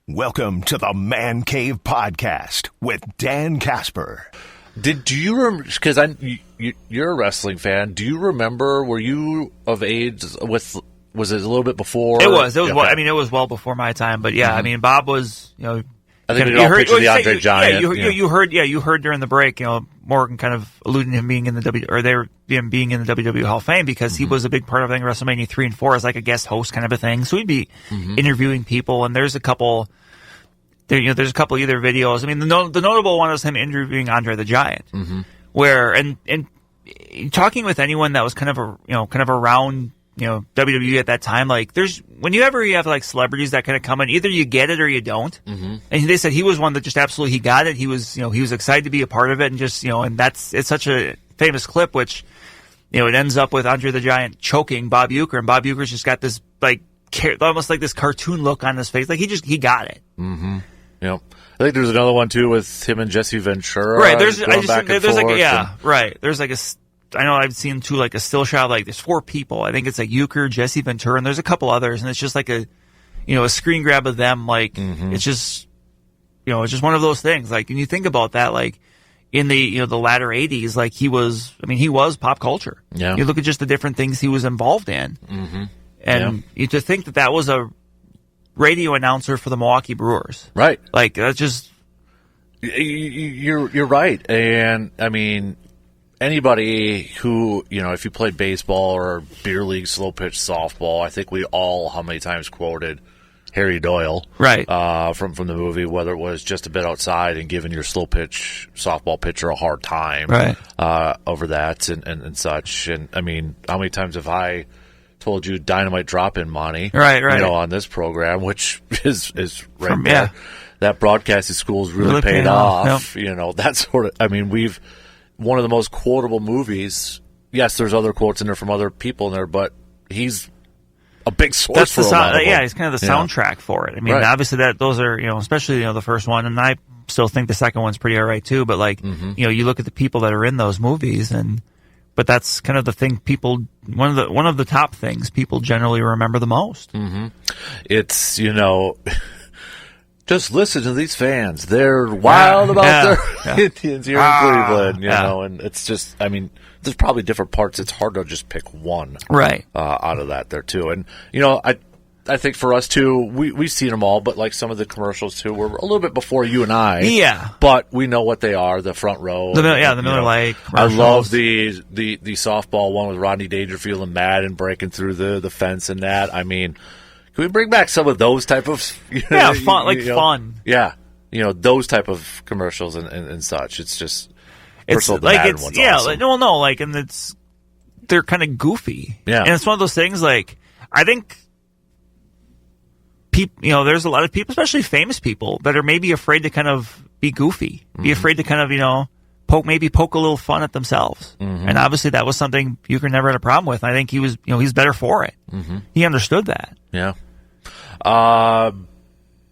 Welcome to the Man Cave Podcast with Dan Kasper. Do you remember, because you're a wrestling fan, do you remember, were you of age was it a little bit before? It was. Okay. Well, I mean, it was well before my time, but yeah, I mean, Bob was, I think we all picture the Andre Giant. You heard during the break, Morgan kind of alluding to him being in the being in the WWE Hall of Fame because he was a big part of, I think, WrestleMania 3 and 4 as like a guest host kind of a thing. So he'd be interviewing people, and there's a couple either videos. I mean, the notable one was him interviewing Andre the Giant, where and talking with anyone that was kind of around WWE at that time, like you have like celebrities that kind of come in, either you get it or you don't. And they said he was one that just absolutely he got it. He was excited to be a part of it, and just and it's such a famous clip, which it ends up with Andre the Giant choking Bob Uecker, and Bob Uecker's just got this like almost like this cartoon look on his face, like he got it. Yep. I think there's another one too with him and Jesse Ventura. Right. There's I know I've seen too, like a still shot, like there's 4 people. I think it's like Uecker, Jesse Ventura, and there's a couple others, and it's just like a screen grab of them. Like it's just, it's just one of those things. Like when you think about that, like in the the latter 80s, like he was pop culture. Yeah. You look at just the different things he was involved in, and to think that was a radio announcer for the Milwaukee Brewers, right? Like that's just you're right, and I mean. Anybody who, if you played baseball or beer league, slow pitch softball, I think we all, how many times quoted Harry Doyle, right? From the movie, whether it was just a bit outside and giving your slow pitch softball pitcher a hard time, right? Over that and such. And I mean, how many times have I told you dynamite drop in money, right? On this program, which is right there. Yeah. That broadcasting school's really paid off. Yep. That sort of. I mean, one of the most quotable movies. Yes, there's other quotes in there from other people in there, but he's a big source for a lot of them. Yeah, he's kind of the soundtrack for it. I mean, obviously those are, especially, the first one, and I still think the second one's pretty all right too, but like, you look at the people that are in those movies, but that's kind of the thing one of the top things people generally remember the most. It's, just listen to these fans. They're wild about their Indians here in Cleveland, and it's just, I mean, there's probably different parts. It's hard to just pick one out of that there, too. And, I think for us, too, we've seen them all, but like some of the commercials, too, were a little bit before you and I. Yeah. But we know what they are, the front row. The Miller Lite I love the softball one with Rodney Dangerfield and Madden breaking through the fence and that. I mean... Can we bring back some of those type of fun? Yeah, those type of commercials and such. It's just and they're kind of goofy. Yeah, and it's one of those things. Like I think people, there's a lot of people, especially famous people, that are maybe afraid to kind of be goofy, be afraid to kind of poke a little fun at themselves. And obviously that was something Uecker never had a problem with. I think he was, he's better for it. He understood that. Yeah.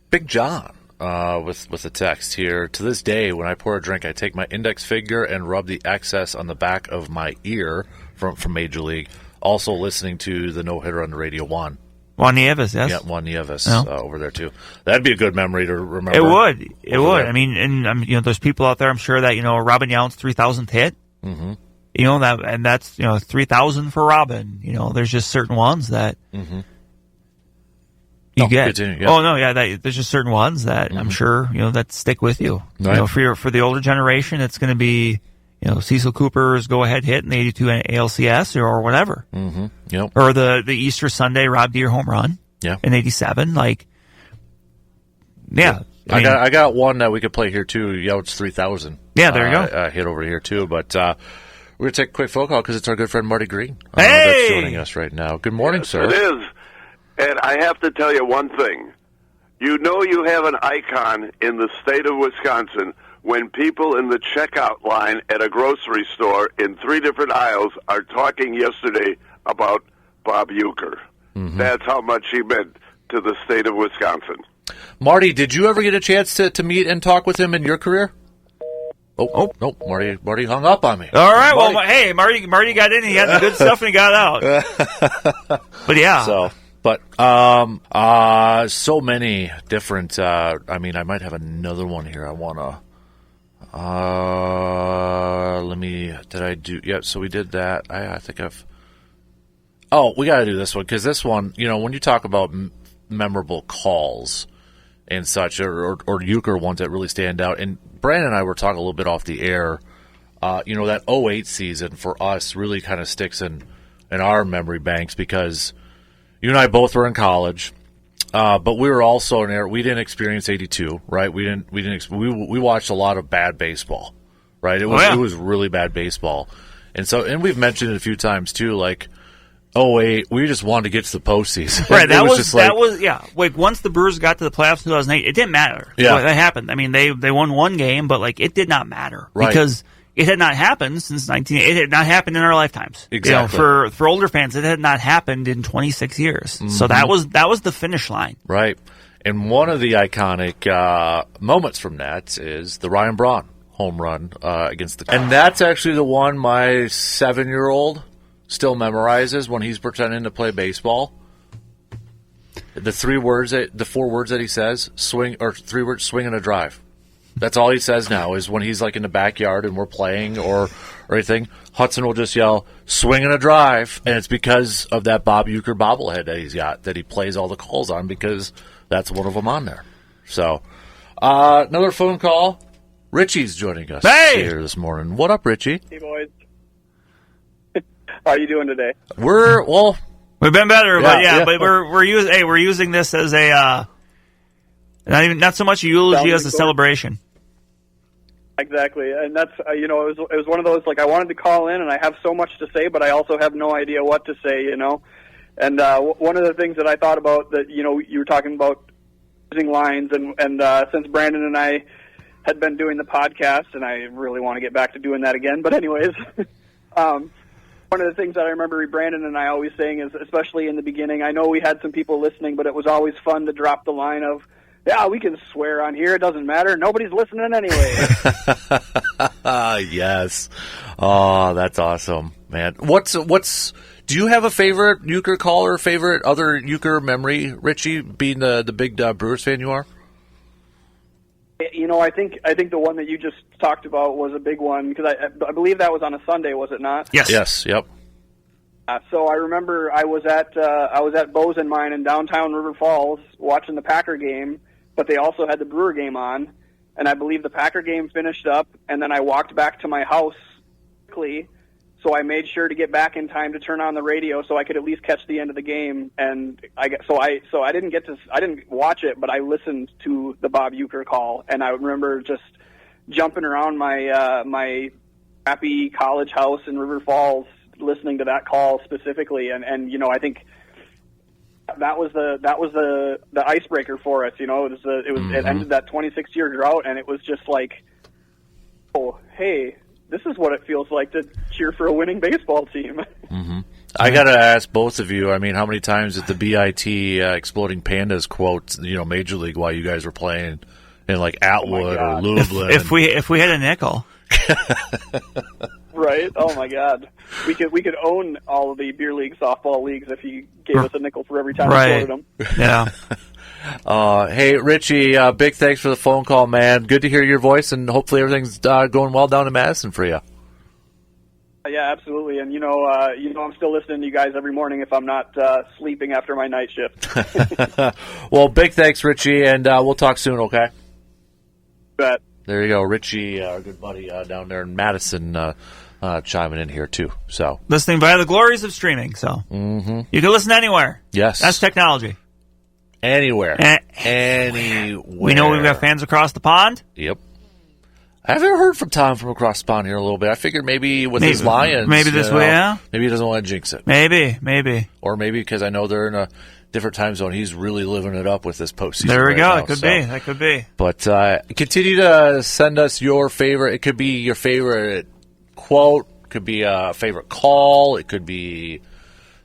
Big John, with a text here. To this day, when I pour a drink, I take my index finger and rub the excess on the back of my ear from Major League. Also listening to the no-hitter on the radio Juan Nieves, yes. Yeah, Juan Nieves over there, too. That'd be a good memory to remember. It would. It would. There. I mean, and there's people out there, I'm sure, that, Robin Yount's 3,000th hit. That's 3,000 for Robin. There's just certain ones that you get. Continue, yeah. Oh, no, yeah, there's just certain ones that I'm sure, that stick with you. Right. For the older generation, it's going to be, Cecil Cooper's go-ahead hit in the 82 ALCS or whatever. Yep. Or the Easter Sunday Rob Deere home run in 87. Like, yeah. I got one that we could play here, too. Yount's 3,000. Yeah, there you go. Hit over here, too. But we're going to take a quick phone call because it's our good friend Marty Green hey! That's joining us right now. Good morning, sir. It is. And I have to tell you one thing. You have an icon in the state of Wisconsin when people in the checkout line at a grocery store in 3 different aisles are talking yesterday about Bob Uecker. That's how much he meant to the state of Wisconsin. Marty, did you ever get a chance to meet and talk with him in your career? Oh, no, Marty hung up on me. All right, Marty got in, he had the good stuff, and he got out. But yeah. So, But so many different. I might have another one here. I wanna. Let me. Did I do? Yeah. So we did that. I think I've. Oh, we got to do this one because this one, when you talk about memorable calls and such, or Uecker ones that really stand out. And Brandon and I were talking a little bit off the air. That 08 season for us really kind of sticks in our memory banks because you and I both were in college, but we were also in there. We didn't experience 82, right? We watched a lot of bad baseball, right? It was really bad baseball, and we've mentioned it a few times too, like 08, we just wanted to get to the postseason. Right, Like once the Brewers got to the playoffs in 2008, it didn't matter. Yeah, that happened. I mean, they won one game, but like it did not matter because it had not happened since it had not happened in our lifetimes. Exactly. For older fans, it had not happened in 26 years. Mm-hmm. So that was the finish line. Right. And one of the iconic moments from that is the Ryan Braun home run against the Cubs. And that's actually the one my 7-year-old still memorizes when he's pretending to play baseball. The 4 words that he says, swing and a drive. That's all he says now is when he's like in the backyard and we're playing or anything, Hudson will just yell, swing and a drive. And it's because of that Bob Uecker bobblehead that he's got that he plays all the calls on because that's one of them on there. So, another phone call. Richie's joining us here this morning. What up, Richie? Hey, boys. How are you doing today? We've been better, but we're using this as a not so much a eulogy as a celebration. Exactly, and that's it was one of those like I wanted to call in and I have so much to say, but I also have no idea what to say, And one of the things that I thought about that you were talking about using lines, and since Brandon and I had been doing the podcast, and I really want to get back to doing that again. But anyways, one of the things that I remember Brandon and I always saying is, especially in the beginning, I know we had some people listening, but it was always fun to drop the line of, yeah, we can swear on here. It doesn't matter. Nobody's listening anyway. Yes. Oh, that's awesome, man. Do you have a favorite Uecker call or favorite other Uecker memory, Richie, being the big Brewers fan you are? I think the one that you just talked about was a big one because I believe that was on a Sunday, was it not? Yes. Yes. Yep. So I remember I was at Bose and Mine in downtown River Falls watching the Packer game, but they also had the Brewer game on, and I believe the Packer game finished up, and then I walked back to my house quickly, so I made sure to get back in time to turn on the radio so I could at least catch the end of the game, and I didn't watch it, but I listened to the Bob Uecker call, and I remember just jumping around my happy college house in River Falls listening to that call specifically, and I think that was the icebreaker for us. It ended that 26-year drought, and it was just like, oh, hey, this is what it feels like to cheer for a winning baseball team. Mm-hmm. I got to ask both of you, how many times did the BIT Exploding Pandas quote, Major League while you guys were playing in like Atwood or Louisville? If we had a nickel. Right? Oh my God, we could own all of the beer league, softball leagues if you gave us a nickel for every time we quoted them. Yeah. Hey Richie, big thanks for the phone call, man. Good to hear your voice, and hopefully everything's going well down in Madison for you. Yeah, absolutely, and I'm still listening to you guys every morning if I'm not sleeping after my night shift. Well, big thanks, Richie, and we'll talk soon. Okay. Bet. There you go, Richie, our good buddy down there in Madison. Chiming in here too. So listening via the glories of streaming. So you can listen anywhere. Yes, that's technology. Anywhere, anywhere. We know we've got fans across the pond. Yep. I haven't heard from Tom from across the pond here a little bit. I figured maybe with his Lions, maybe this way. Yeah. Maybe he doesn't want to jinx it. Maybe. Or maybe because I know they're in a different time zone. He's really living it up with this postseason. There we go. Now, That could be. But continue to send us your favorite. It could be your favorite quote, could be a favorite call, it could be,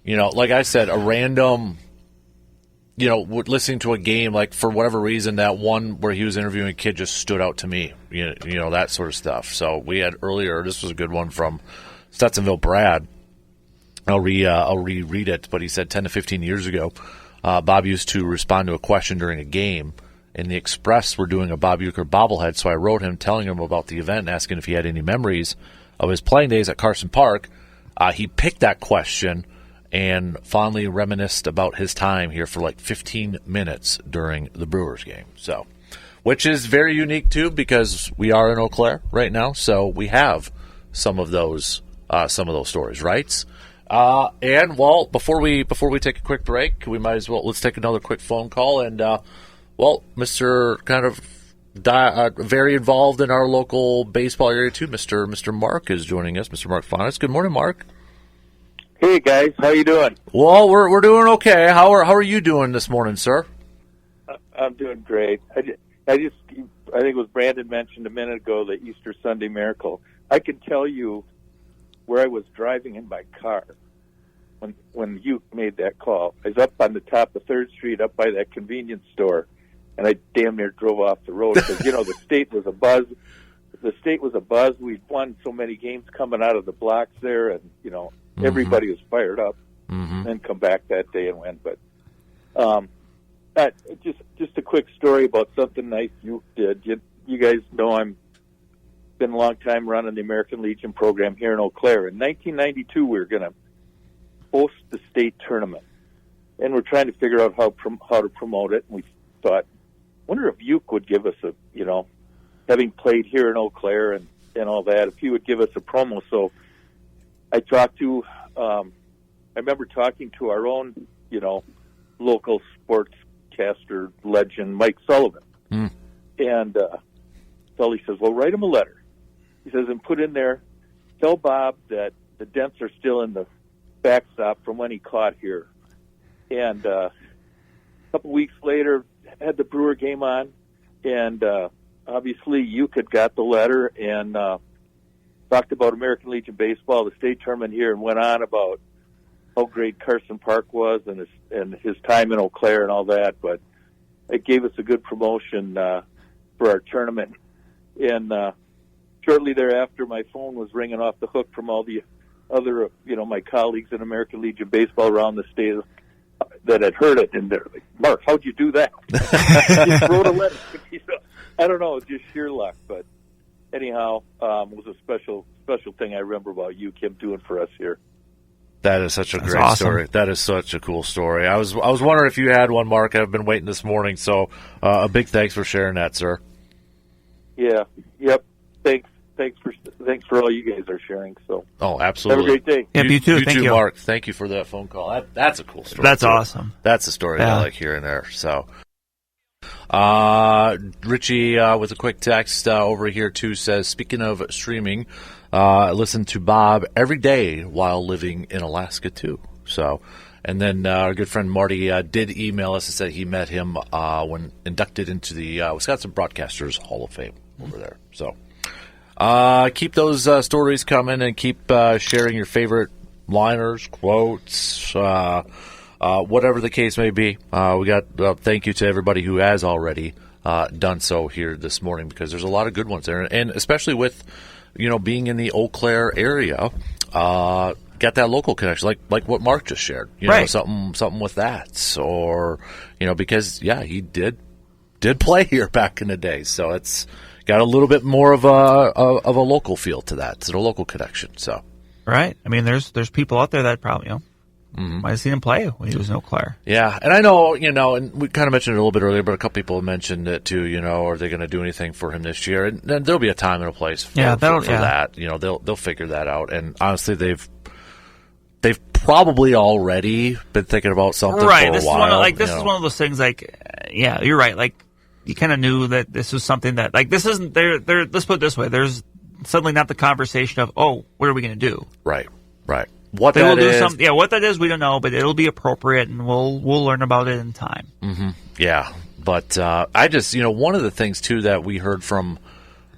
like I said, a random, listening to a game, like for whatever reason, that one where he was interviewing a kid just stood out to me, that sort of stuff. So we had earlier, this was a good one from Stetsonville Brad. I'll reread it, but he said 10 to 15 years ago, Bob used to respond to a question during a game, and the Express were doing a Bob Uecker bobblehead, so I wrote him telling him about the event and asking if he had any memories of his playing days at Carson Park. He picked that question and fondly reminisced about his time here for like 15 minutes during the Brewers game. So, which is very unique too, because we are in Eau Claire right now, so we have some of those stories, right? And well, before we take a quick break, we might as well let's take another quick phone call. And well, Mr. kind of very involved in our local baseball area too, Mr. Mark is joining us. Mr. Mark Faunus. Good morning, Mark. Hey guys, how you doing? Well, we're doing okay. How are you doing this morning, sir? I'm doing great. I think it was Brandon mentioned a minute ago the Easter Sunday miracle. I can tell you where I was driving in my car when you made that call. I was up on the top of 3rd Street, up by that convenience store, and I damn near drove off the road because the state was a buzz. The state was a buzz. We'd won so many games coming out of the blocks there, and everybody was fired up. Mm-hmm. And come back that day and win. But just a quick story about something nice you did. You guys know I've been a long time running the American Legion program here in Eau Claire. In 1992, we were going to host the state tournament, and we're trying to figure out how to promote it. And we thought, wonder if Uke would give us having played here in Eau Claire and all that, if he would give us a promo. So I remember talking to our own, local sportscaster legend, Mike Sullivan. Mm. And Sully says, well, write him a letter. He says, and put in there, tell Bob that the dents are still in the backstop from when he caught here. And a couple weeks later, had the Brewer game on, and obviously Uke had got the letter and talked about American Legion baseball, the state tournament here, and went on about how great Carson Park was and his time in Eau Claire and all that. But it gave us a good promotion for our tournament. And shortly thereafter, my phone was ringing off the hook from all the other, my colleagues in American Legion baseball around the state that had heard it. And they're like, Mark, how'd you do that? Just wrote a letter. I don't know, just sheer luck. But anyhow, it was a special thing I remember about you, Kim, doing for us here. That is such a great story. That is such a cool story. I was wondering if you had one, Mark. I've been waiting this morning, so a big thanks for sharing that, sir. Yeah. Yep. Thanks for all you guys are sharing. So. Oh, absolutely. Have a great day. Yeah, you too. Thank you, Mark. Thank you for that phone call. That's a cool story. That's awesome. That's a story I like hearing there. So. Richie with a quick text over here too says, speaking of streaming, listen to Bob every day while living in Alaska too. So, and then our good friend Marty did email us and said he met him when inducted into the Wisconsin Broadcasters Hall of Fame over there. So keep those stories coming and keep sharing your favorite liners, quotes, whatever the case may be. We got thank you to everybody who has already done so here this morning, because there's a lot of good ones there, and especially with being in the Eau Claire area, got that local connection, like what Mark just shared. Right. Something with that, or because he did play here back in the day, so it's got a little bit more of a local feel to that. It's a local connection. So right. I mean, there's people out there that probably might have seen him play when he was in Eau Claire. Yeah, and I know, and we kind of mentioned it a little bit earlier, but a couple people mentioned it too, are they going to do anything for him this year? And then there'll be a time and a place for that. They'll figure that out. And honestly, they've probably already been thinking about something for a while. This is one of those things, you're right. Like, you kind of knew that this was something that, this isn't, let's put it this way, there's suddenly not the conversation of, what are we going to do? Right. What that is, we don't know, but it'll be appropriate, and we'll learn about it in time. Mm-hmm. Yeah, but I just, one of the things too that we heard from,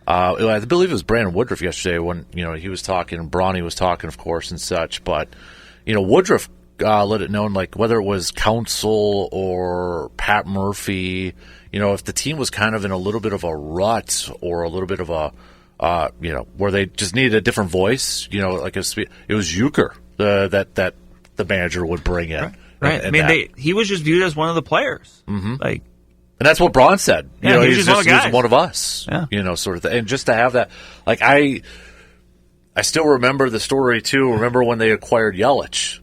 I believe it was Brandon Woodruff yesterday when he was talking, and Bronny was talking, of course, and such. But Woodruff let it known, whether it was Council or Pat Murphy, if the team was kind of in a little bit of a rut or a little bit of a, where they just needed a different voice, it was Uecker that the manager would bring in. Right. He was just viewed as one of the players. Mm-hmm. Like, and that's what Braun said. He's one of us. Yeah. Sort of thing. And just to have that, like I still remember the story too. Remember when they acquired Yelich,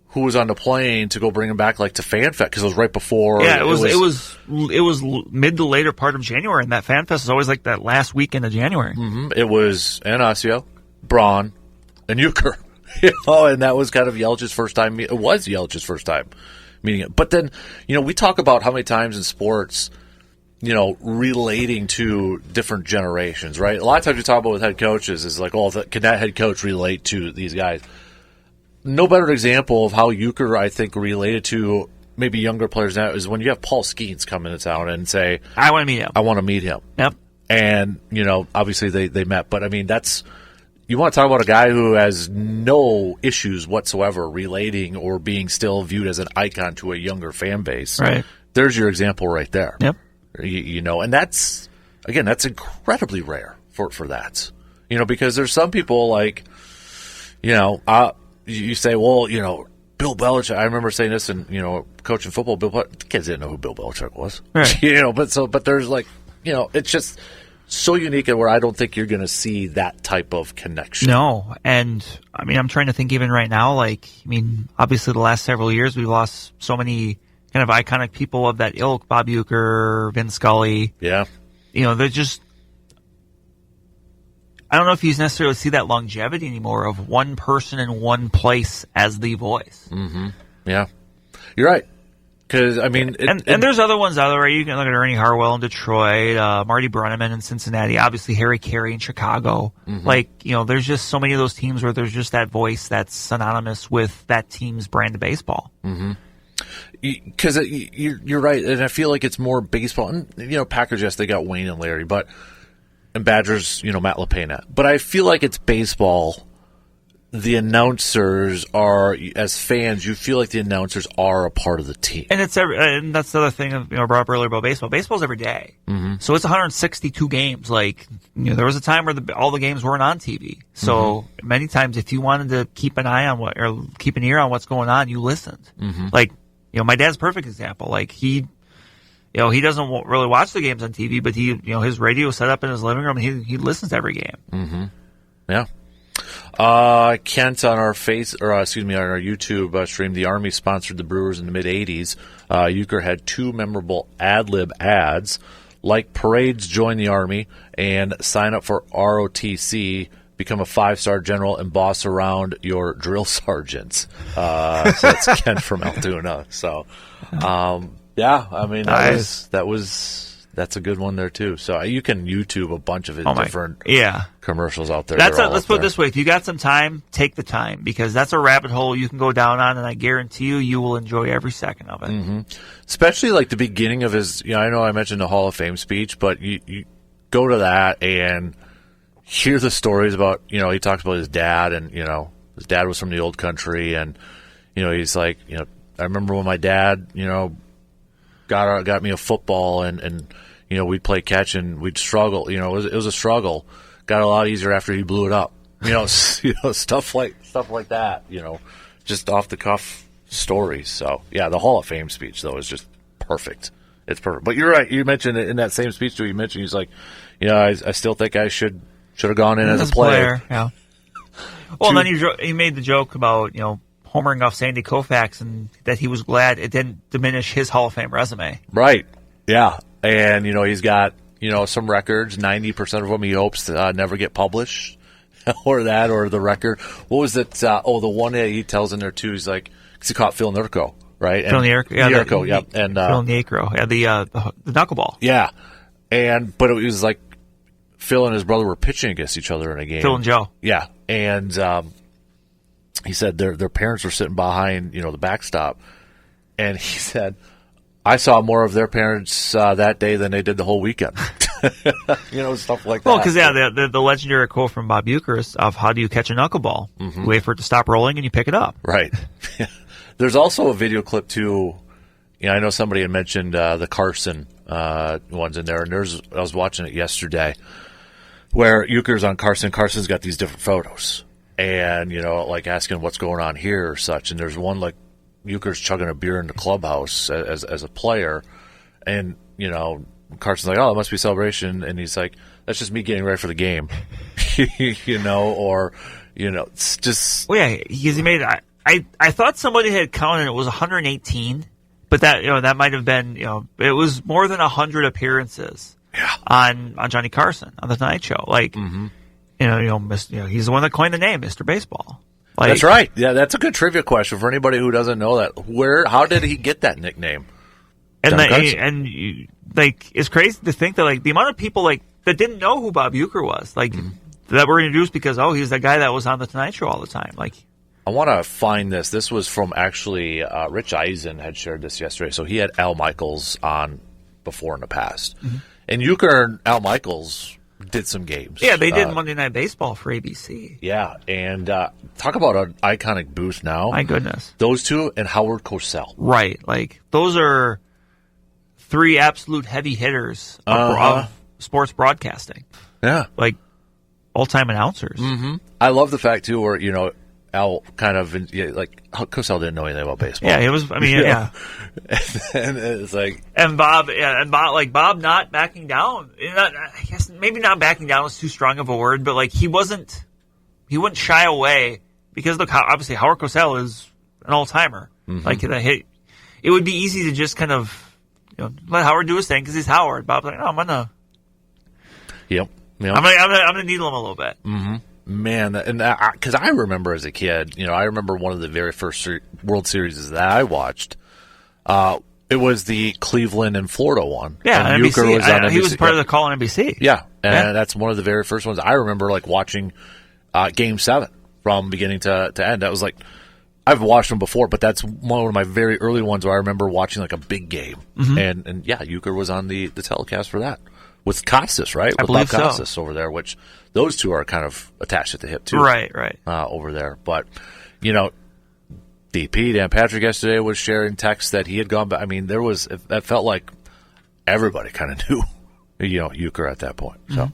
who was on the plane to go bring him back, like to FanFest, because it was right before. Yeah, it was mid to later part of January, and that FanFest is always like that last weekend of January. Mm-hmm. It was Anasio, Braun, and Uecker, and that was kind of Yelich's first time. It was Yelich's first time meeting it. But then, we talk about how many times in sports, relating to different generations, right? A lot of times we talk about with head coaches is like, can that head coach relate to these guys? No better example of how Uecker, I think, related to maybe younger players now is when you have Paul Skeens come into town and say, I want to meet him. I want to meet him. Yep. And, obviously they met. But, you want to talk about a guy who has no issues whatsoever relating or being still viewed as an icon to a younger fan base. Right. There's your example right there. Yep. And that's incredibly rare for that. Because there's some people like, you say, well, Bill Belichick. I remember saying this, and coaching football. Kids didn't know who Bill Belichick was, right. But there's it's just so unique, and where I don't think you're going to see that type of connection. No, and I'm trying to think even right now. Obviously, the last several years we've lost so many kind of iconic people of that ilk. Bob Uecker, Vin Scully. Yeah, they're just. I don't know if you necessarily see that longevity anymore of one person in one place as the voice. Mm-hmm. Yeah, you're right. Because and there's other ones out there. Right? You can look at Ernie Harwell in Detroit, Marty Brenneman in Cincinnati, obviously Harry Carey in Chicago. Mm-hmm. There's just so many of those teams where there's just that voice that's synonymous with that team's brand of baseball. Mm-hmm. Because you're right, and I feel like it's more baseball. And Packers, yes, they got Wayne and Larry, and Badgers, Matt LaPena. But I feel like it's baseball. The announcers are, as fans, you feel like the announcers are a part of the team. And and that's the other thing I brought up earlier about baseball. Baseball's every day. Mm-hmm. So it's 162 games. There was a time where all the games weren't on TV. So many times if you wanted to keep an eye on keep an ear on what's going on, you listened. Mm-hmm. My dad's a perfect example. He doesn't really watch the games on TV, but his radio set up in his living room, and he listens to every game. Mm-hmm. Yeah. Kent on our on our YouTube stream, the Army sponsored the Brewers in the mid-'80s. Uecker had 2 memorable ad-lib ads, like parades, join the Army, and sign up for ROTC, become a 5-star general, and boss around your drill sergeants. So that's Kent from Altoona. So, that's a good one there too. So you can YouTube a bunch of different commercials out there. Let's put it this way: if you got some time, take the time, because that's a rabbit hole you can go down on, and I guarantee you will enjoy every second of it. Mm-hmm. Especially like the beginning of his. I know I mentioned the Hall of Fame speech, but you go to that and hear the stories about. He talks about his dad, and his dad was from the old country, and he's like, I remember when my dad, got me a football, and we'd play catch and we'd struggle. It was a struggle. Got a lot easier after he blew it up. Stuff like that. Just off the cuff stories. So yeah, the Hall of Fame speech though is just perfect. It's perfect. But you're right. You mentioned it in that same speech too. You mentioned he's like, I still think I should have gone in as a player. Yeah. Well, and then he made the joke about homering off Sandy Koufax, and that he was glad it didn't diminish his Hall of Fame resume. Right. Yeah. And, he's got, some records, 90% of them he hopes to never get published or the record. What was it? The one that he tells in there too, he's like, because he caught Phil Nierko, right? Phil Nierko. Yeah. Nierko, yep. And, Phil Nierko. Yeah, the knuckleball. Yeah. But it was like Phil and his brother were pitching against each other in a game. Phil and Joe. Yeah. And, he said their parents were sitting behind, the backstop, and he said, I saw more of their parents that day than they did the whole weekend. Stuff like that. Well, because the legendary quote from Bob Uecker is of how do you catch a knuckleball? Mm-hmm. You wait for it to stop rolling and you pick it up. Right. There's also a video clip too. I know somebody had mentioned the Carson ones in there, and I was watching it yesterday, where Uecker's on Carson. Carson's got these different photos. And, like asking what's going on here or such. And there's one, Uecker's chugging a beer in the clubhouse as a player, and Carson's like, "Oh, it must be a celebration," and he's like, "That's just me getting ready for the game," it's just. Well, yeah, because he made. I thought somebody had counted it was 118, but that might have been it was more than 100 appearances. Yeah. On Johnny Carson on the Tonight Show, he's the one that coined the name Mr. Baseball. That's right. Yeah, that's a good trivia question for anybody who doesn't know that. How did he get that nickname? It's crazy to think that the amount of people that didn't know who Bob Uecker was, that were introduced because he's the guy that was on the Tonight Show all the time. I want to find this. This was from actually Rich Eisen had shared this yesterday. So he had Al Michaels on before in the past, and Uecker and Al Michaels did some games. Yeah, they did Monday Night Baseball for ABC. Yeah, and talk about an iconic booth now. My goodness. Those two and Howard Cosell. Right. Those are three absolute heavy hitters of sports broadcasting. Yeah. All-time announcers. Mm-hmm. I love the fact, too, where, Al kind of, Cosell didn't know anything about baseball. Yeah, he was, yeah. And it's And Bob, Bob not backing down. I guess maybe not backing down was too strong of a word, but he wouldn't shy away because look, obviously Howard Cosell is an all-timer. Mm-hmm. It would be easy to just kind of, let Howard do his thing because he's Howard. Bob's like, no, I'm gonna. Yep. I'm gonna needle him a little bit. Mm-hmm. Man, and because I remember as a kid, I remember one of the very first World Series that I watched. It was the Cleveland and Florida one. Yeah, and NBC. Was on NBC. He was part of the call on NBC. Yeah, and that's one of the very first ones I remember, watching Game 7 from beginning to end. That was I've watched them before, but that's one of my very early ones where I remember watching a big game, and Uecker was on the telecast for that. With Costas, right? I believe Bob Costas over there, which those two are kind of attached at the hip, too. Right. Over there. But, DP, Dan Patrick, yesterday was sharing texts that he had gone back. That felt like everybody kind of knew, Uecker at that point. So,